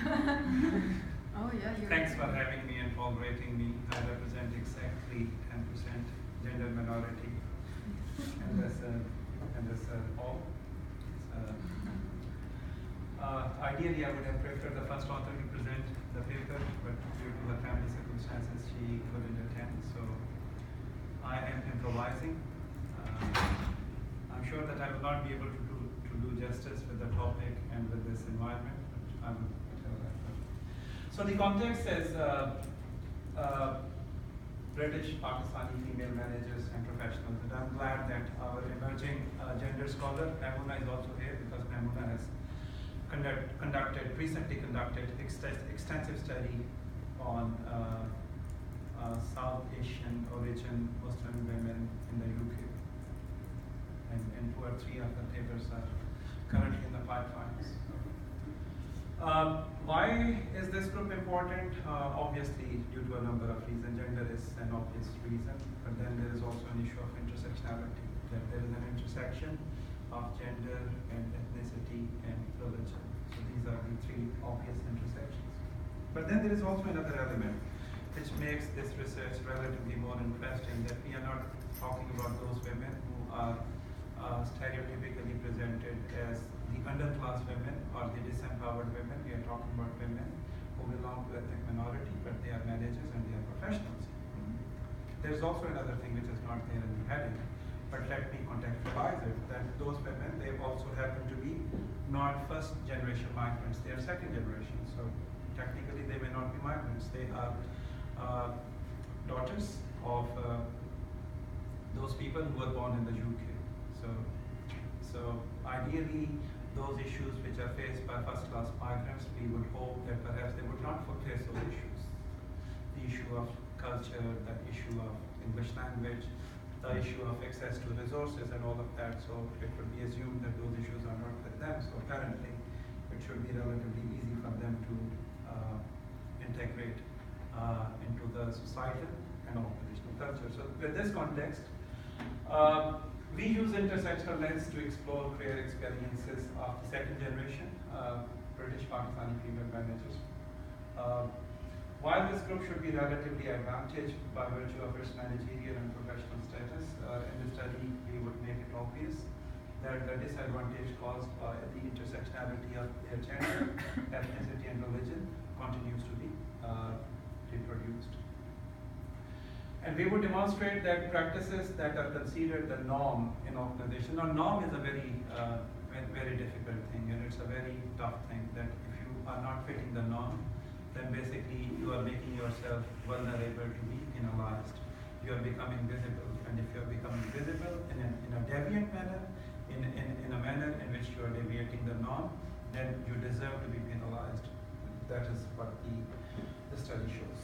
Oh yeah, Thanks for having me and tolerating me. I represent exactly 10% gender minority. And that's all. Ideally, I would have preferred the first author to present the paper, but due to the family circumstances, she couldn't attend. So I am improvising. I'm sure that I will not be able to do justice with the topic and with this environment, but I will tell that. So the context is British Pakistani female managers and professionals, and I'm glad that our emerging gender scholar Maimuna is also here, because Maimuna has recently conducted extensive study on South Asian origin Muslim women in the UK. And 2 or 3 of the papers are currently in the pipelines. Why is this group important? Obviously, due to a number of reasons. Gender is an obvious reason, but then there is also an issue of intersectionality, that there is an intersection of gender and ethnicity and religion. So these are the 3 obvious intersections. But then there is also another element which makes this research relatively more interesting, that we are not talking about those women who are stereotypically presented as the underclass women or the disempowered women. We are talking about women who belong to ethnic minority, but they are managers and they are professionals. There's also another thing which is not there in the heading, but let me contextualize it, that those women, they also happen to be not first generation migrants, they are second generation. So technically they may not be migrants, they are daughters of those people who were born in the UK. So ideally, those issues which are faced by first-class migrants, we would hope that perhaps they would not face those issues. The issue of culture, the issue of English language, the issue of access to resources and all of that. So it would be assumed that those issues are not with them. So apparently, it should be relatively easy for them to integrate into the societal and organizational culture. So with this context, we use intersectional lens to explore career experiences of the second generation British Pakistani female managers. While this group should be relatively advantaged by virtue of its managerial and professional status, in the study we would make it obvious that the disadvantage caused by the intersectionality of their gender, ethnicity and religion continues to be reproduced. And we would demonstrate that practices that are considered the norm in organization. Now, norm is a very, very difficult thing, and it's a very tough thing, that if you are not fitting the norm, then basically you are making yourself vulnerable to be penalized. You are becoming visible, and if you are becoming visible in a deviant manner, in a manner in which you are deviating the norm, then you deserve to be penalized. That is what the study shows.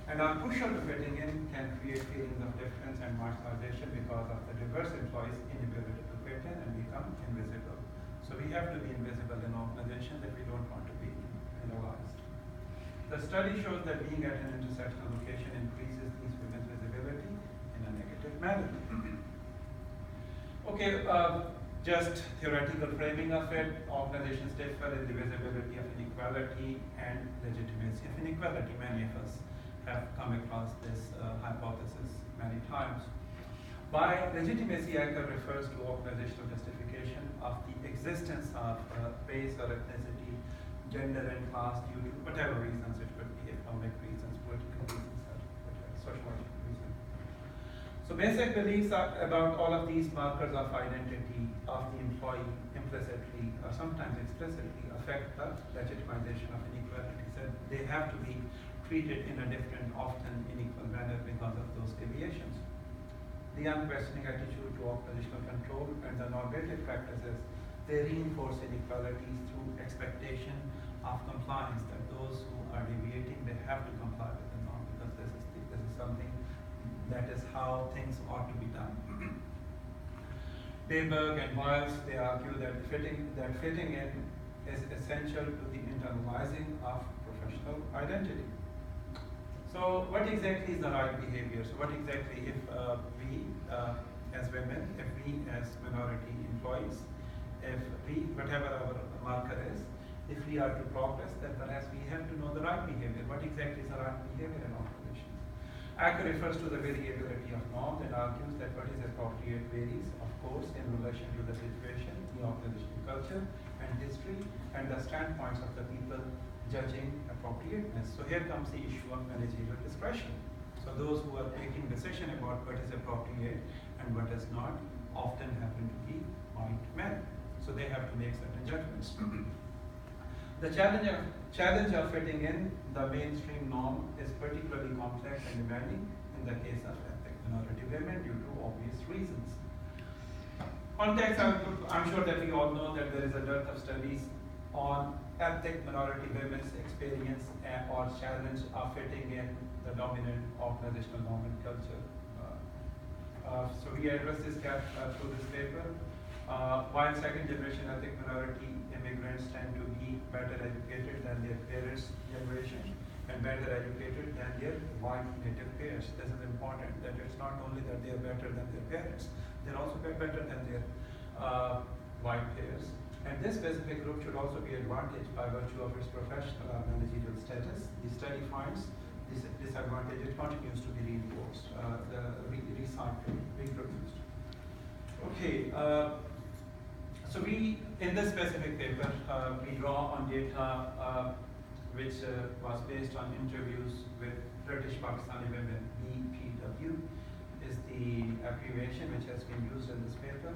And our crucial to fitting in can create feelings of difference and marginalization because of the diverse employees' inability to fit in and become invisible. So we have to be invisible in organizations if we don't want to be penalized. The study shows that being at an intersectional location increases these women's visibility in a negative manner. Okay, just theoretical framing of it. Organizations differ in the visibility of inequality and legitimacy of inequality. Many of us have come across this hypothesis many times. By legitimacy, Acker refers to organizational justification of the existence of race or ethnicity, gender and class due to whatever reasons. It could be economic reasons, political reasons, or whatever, sociological reasons. So basic beliefs about all of these markers of identity of the employee implicitly or sometimes explicitly affect the legitimization of inequality. So they have to be treated in a different, often unequal manner because of those deviations. The unquestioning attitude to organizational control and the normative practices, they reinforce inequalities through expectation of compliance, that those who are deviating, they have to comply with the norm because this is something that is how things ought to be done. Bayberg and Wiles, they argue that fitting in is essential to the internalizing of professional identity. So what exactly is the right behavior? So what exactly if we as women, if we as minority employees, if we, whatever our marker is, if we are to progress, then perhaps we have to know the right behavior. What exactly is the right behavior in organizations? Acker refers to the variability of norms and argues that what is appropriate varies, of course, in relation to the situation, the organizational culture and history, and the standpoints of the people judging appropriateness. So here comes the issue of managerial discretion. So those who are making decision about what is appropriate and what is not often happen to be white men. So they have to make certain judgments. The challenge of fitting in the mainstream norm is particularly complex and demanding in the case of ethnic minority women due to obvious reasons. Context, I'm sure that we all know that there is a dearth of studies on ethnic minority women's experience or challenge of fitting in the dominant organizational norm and culture. So we address this gap through this paper. While second generation ethnic minority immigrants tend to be better educated than their parents' generation and better educated than their white native peers. This is important, that it's not only that they are better than their parents, they're also better than their white peers. And this specific group should also be advantaged by virtue of its professional or managerial status. The study finds this disadvantage, it continues to be reinforced, recycled, reproduced. Okay, so we, in this specific paper, we draw on data which was based on interviews with British Pakistani women. BPW is the abbreviation which has been used in this paper.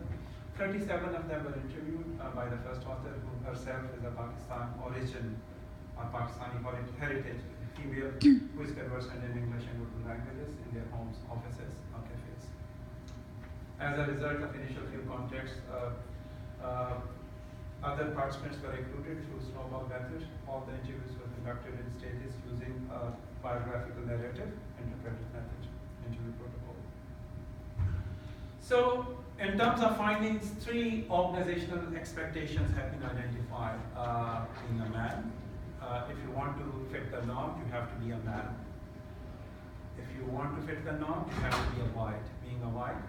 37 of them were interviewed by the first author, who herself is a Pakistan origin or Pakistani heritage female who is conversant in English and Urdu languages in their homes, offices, or cafes. As a result of initial few contacts, other participants were recruited through snowball method. All the interviews were conducted in stages using a biographical narrative interpretive method, interview protocol. So, in terms of findings, 3 organizational expectations have been identified in a man. If you want to fit the norm, you have to be a man. If you want to fit the norm, you have to be a white, being a white.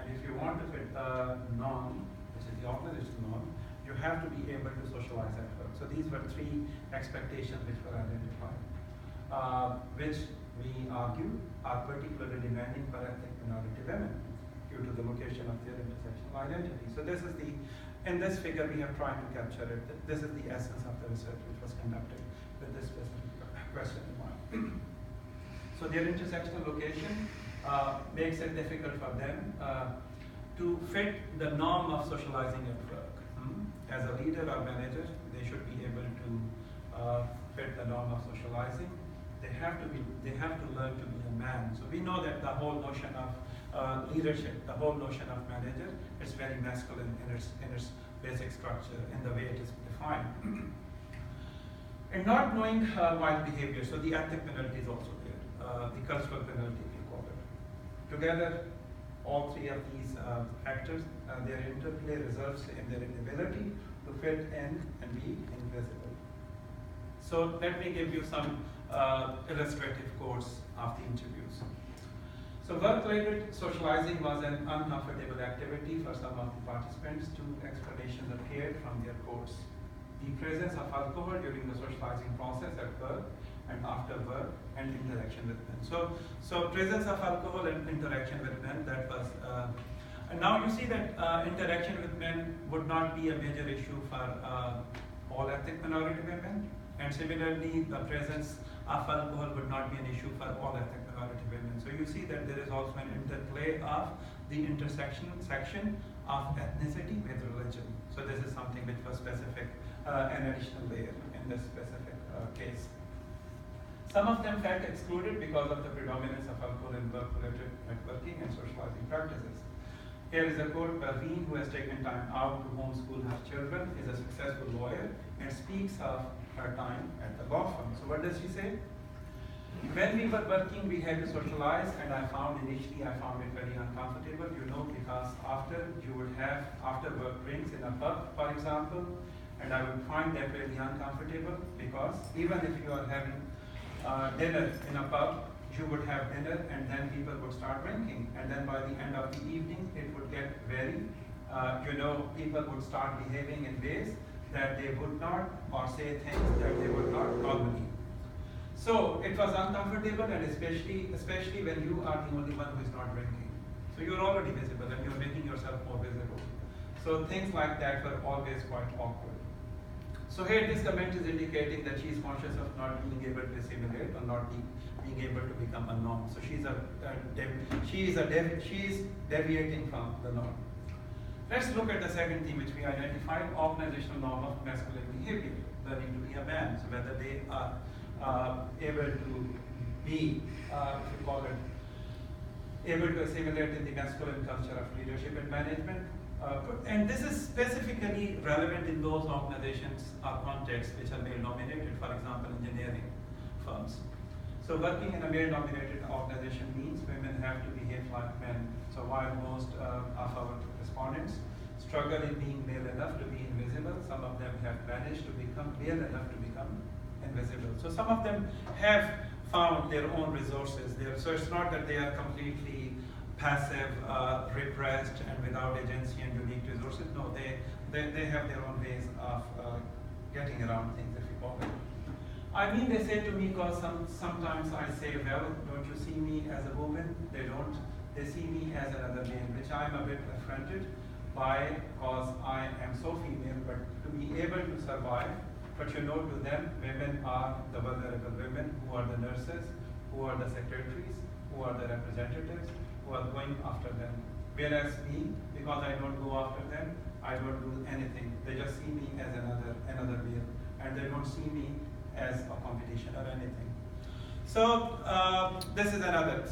And if you want to fit the norm, which is the organizational norm, you have to be able to socialize at work. So these were 3 expectations which were identified, which we argue are particularly demanding for ethnic minority women due to the location of their intersectional identity. So this is the, in this figure we have tried to capture it. This is the essence of the research which was conducted with this specific question in mind. So their intersectional location makes it difficult for them to fit the norm of socializing at work. As a leader or manager, they should be able to fit the norm of socializing. They have to learn to be a man. So we know that the whole notion of leadership, the whole notion of manager, is very masculine in its basic structure and the way it is defined. And not knowing white behavior, so the ethnic penalty is also there, the cultural penalty we call it. Together, all 3 of these factors, their interplay results in their inability to fit in and be invisible. So let me give you some illustrative quotes of the interviews. So work-related socializing was an uncomfortable activity for some of the participants. 2 explanations appeared from their quotes. The presence of alcohol during the socializing process at work and after work, and interaction with men. So presence of alcohol and interaction with men, that was, and now you see that interaction with men would not be a major issue for all ethnic minority women, and similarly the presence of alcohol would not be an issue for all ethnic minority women. So you see that there is also an interplay of the intersection section of ethnicity with religion. So this is something which was specific, an additional layer in this specific case. Some of them felt excluded because of the predominance of alcohol in work-related networking and socializing practices. Here is a quote: Arifeen, who has taken time out to homeschool her children, is a successful lawyer and speaks of her time at the law firm. So what does she say? When we were working, we had to socialize, and initially I found it very uncomfortable, because you would have after work drinks in a pub, for example, and I would find that really uncomfortable, because even if you are having dinner in a pub, you would have dinner and then people would start drinking, and then by the end of the evening it would get very, people would start behaving in ways that they would not, or say things that they would not normally. So it was uncomfortable, and especially when you are the only one who is not drinking. So you're already visible, and you're making yourself more visible. So things like that were always quite awkward. So here this comment is indicating that she is conscious of not being able to assimilate or not being able to become a norm. So she is deviating from the norm. Let's look at the second theme which we identified: organizational norm of masculine behavior, learning to be a man. So whether they are able to be, if you call it, able to assimilate in the masculine culture of leadership and management. And this is specifically relevant in those organizations or contexts which are male-dominated, for example, engineering firms. So working in a male-dominated organization means women have to behave like men. So while most of our respondents struggle in being male enough to be invisible, some of them have managed to become male enough to become invisible. So some of them have found their own resources there. So it's not that they are completely passive, repressed, and without agency and unique resources. No, they have their own ways of getting around things, if you call it. I mean, they say to me, because sometimes I say, well, don't you see me as a woman? They don't. They see me as another man, which I'm a bit affronted by, because I am so female, but to be able to survive. But you know, to them, women are the vulnerable women, who are the nurses, who are the secretaries, who are the representatives, who are going after them. Whereas me, because I don't go after them, I don't do anything. They just see me as another male, and they don't see me as a competition or anything. So this is another.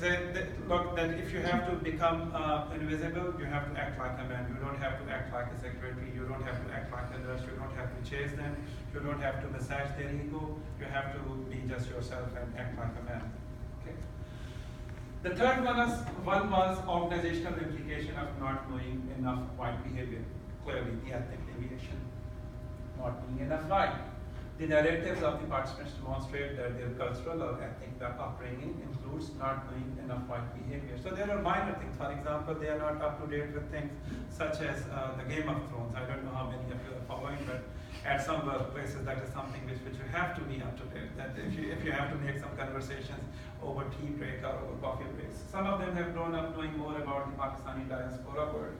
Look, that if you have to become invisible, you have to act like a man. You don't have to act like a secretary. You don't have to act like a nurse. You don't have to chase them. You don't have to massage their ego. You have to be just yourself and act like a man. Okay. The third one was organizational implication of not knowing enough white behavior. Clearly, the ethnic deviation, not being enough white. The narratives of the participants demonstrate that their cultural or ethnic upbringing includes not knowing enough white behavior. So there are minor things. For example, they are not up to date with things such as the Game of Thrones. I don't know how many of you are following, but at some workplaces that is something which you have to be up to date. That if you have to make some conversations over tea break or over coffee breaks. Some of them have grown up knowing more about the Pakistani diaspora world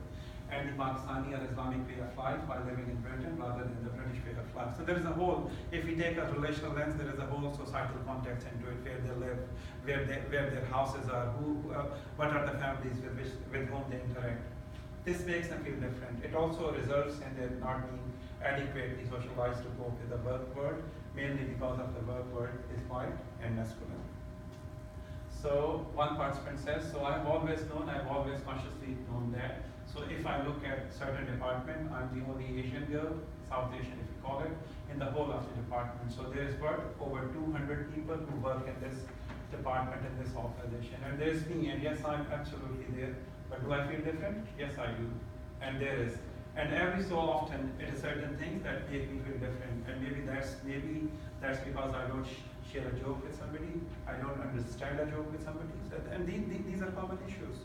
and the Pakistani or Islamic way of life while living in Britain rather than the British way of life. So there is a whole, if we take a relational lens, there is a whole societal context into it, where they live, where their houses are, what are the families with whom they interact. This makes them feel different. It also results in their not being adequately socialized to cope with the work world, mainly because of the work world is white and masculine. So one participant says, so I've always consciously known that. So if I look at certain department, I'm the only Asian girl, South Asian if you call it, in the whole of the department. So there is over 200 people who work in this department, in this organization. And there's me, and yes, I'm absolutely there. But do I feel different? Yes, I do. And there is. And every so often, it is certain things that make me feel different. And maybe that's because I don't share a joke with somebody. I don't understand a joke with somebody. So, and these are common issues,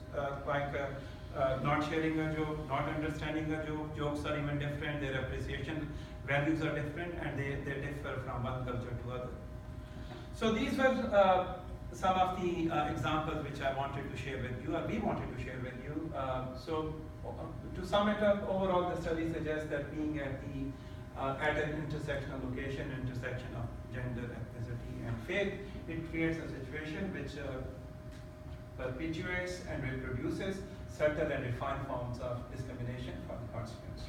not sharing a joke, not understanding a joke. Jokes are even different. Their appreciation values are different, and they differ from one culture to other. So these were some of the examples which I wanted to share with you, or we wanted to share with you. To sum it up, overall the study suggests that being at an intersectional location, intersection of gender, ethnicity, and faith, it creates a situation which perpetuates and reproduces subtle and refined forms of discrimination for the participants.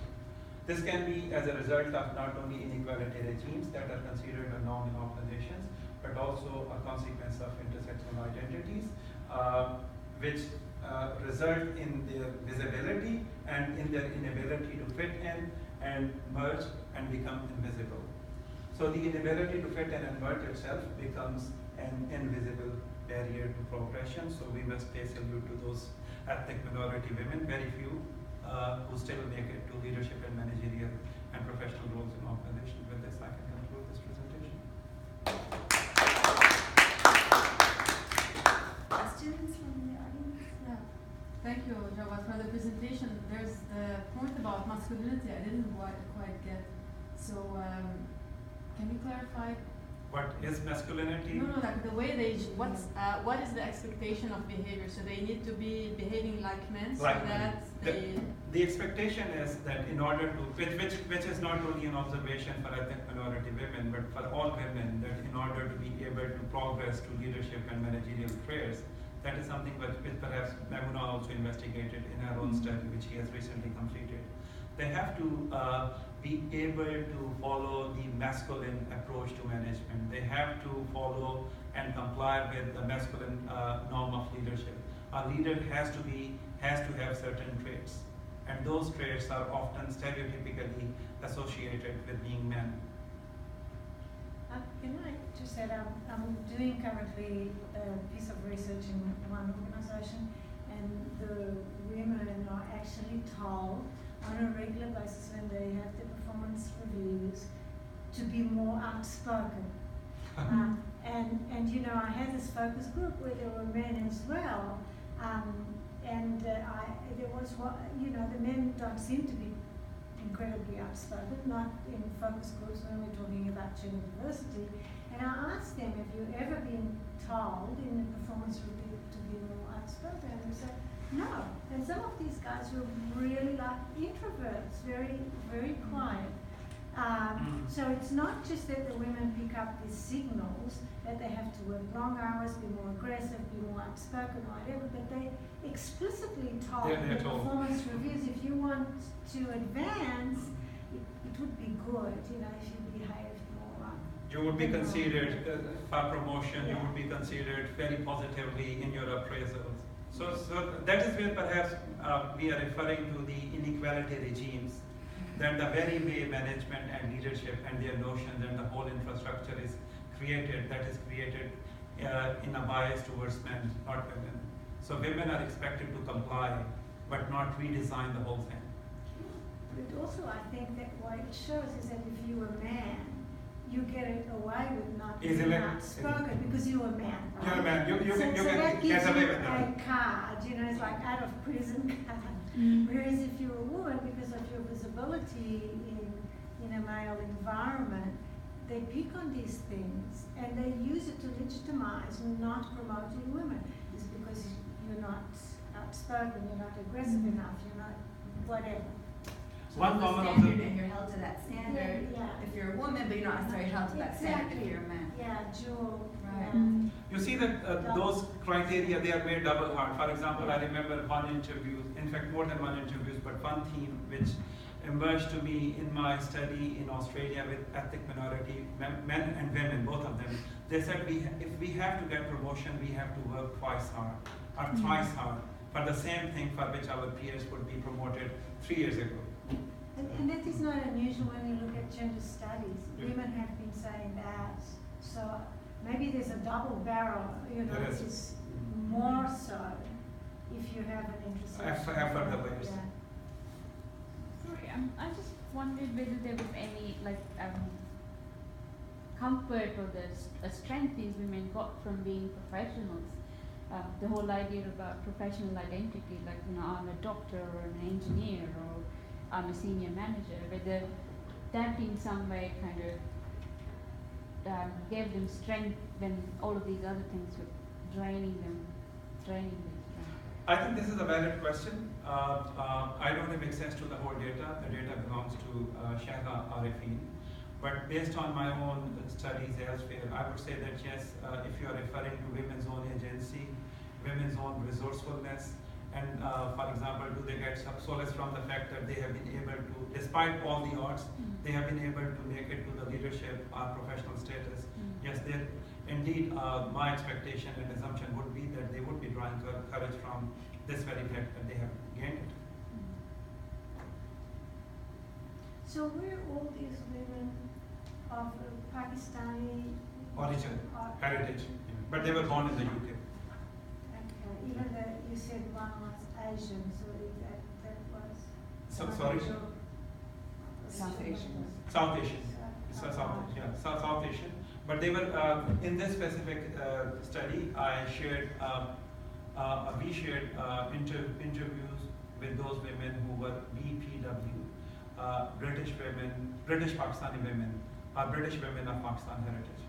This can be as a result of not only inequality regimes that are considered a norm in organizations, but also a consequence of intersectional identities, which result in their visibility and in their inability to fit in and merge and become invisible. So the inability to fit in and merge itself becomes an invisible barrier to progression. So we must pay salute to those ethnic minority women, very few, who still make it to leadership and managerial and professional roles in organizations. With this, I can conclude this presentation. Questions from the audience? Yeah. Thank you, Jawad, for the presentation. There's the point about masculinity I didn't quite get. So, can you clarify? What is masculinity? No, like the way they, what is the expectation of behavior? So they need to be behaving like men so Like that they... The expectation is that in order to, which is not only an observation for ethnic minority women, but for all women, that in order to be able to progress to leadership and managerial careers, that is something which perhaps Maguna also investigated in her own study, which she has recently completed. They have to be able to follow the masculine approach to management. They have to follow and comply with the masculine norm of leadership. A leader has to have certain traits, and those traits are often stereotypically associated with being men. Can I just add, I'm doing currently a piece of research in one organisation, and the women are actually told on a regular basis when they have their performance reviews to be more outspoken. And you know, I had this focus group where there were men as well, there was one, you know, the men don't seem to be incredibly outspoken, not in focus groups when we're talking about gender diversity. And I asked them, have you ever been told in the performance review to be more outspoken? And they said, no. And some of these guys were really like introverts, very, very quiet. So it's not just that the women pick up these signals that they have to work long hours, be more aggressive, be more outspoken, or whatever, but they explicitly told in the performance reviews, if you want to advance, it would be good, you know, if you behaved more. You would be considered for promotion, you would be considered very positively in your appraisals. So that is where perhaps we are referring to the inequality regimes, that the very way management and leadership and their notions and the whole infrastructure is created, that is created in a bias towards men, not women. So women are expected to comply, but not redesign the whole thing. But also I think that what it shows is that if you're a man, you get it away with not being outspoken because you're a man. Right? You're a man. You so can that gives get away you with that. a card, you know, it's like out of prison card. Whereas if you're a woman, because of your visibility in a male environment, they pick on these things and they use it to legitimize not promoting women. It's because you're not outspoken, you're not aggressive enough, you're not whatever. So one the common standard, and you're held to that standard Yeah. if you're a woman, but you're not necessarily held to that standard if you're a man. Yeah, dual. Right. You see that those criteria, they are made double hard. For example, I remember one interview, in fact more than one interviews, but one theme which emerged to me in my study in Australia with ethnic minority, men and women, both of them. They said if we have to get promotion, we have to work twice hard or thrice hard for the same thing for which our peers would be promoted 3 years ago. And that is not unusual when you look at gender studies. Women have been saying that. So maybe there's a double barrel, you know, it's more so if you have an intersection. Effort the ways. Yeah. Sorry, I just wondered whether there was any comfort or the strength these women got from being professionals. The whole idea about professional identity, like, you know, I'm a doctor or an engineer or I'm a senior manager, whether that in some way kind of gave them strength when all of these other things were draining them. I think this is a valid question. I don't have access to the whole data. The data belongs to Shehla, Arifeen. But based on my own studies elsewhere, I would say that yes, if you are referring to women's own agency, women's own resourcefulness, and for example, do they get some solace from the fact that they have been able to, despite all the odds, they have been able to make it to the leadership or professional status. Yes, indeed, my expectation and assumption would be that they would be drawing courage from this very fact that they have gained it. So were all these women of Pakistani Origin, heritage, but they were born in the UK. Okay, even though you said one was Asian, so that was. So, sorry? South Asian. South Asian. South Asian. But they were in this specific study. I shared, we shared interviews with those women who were BPW, British women, British Pakistani women, or British women of Pakistan heritage.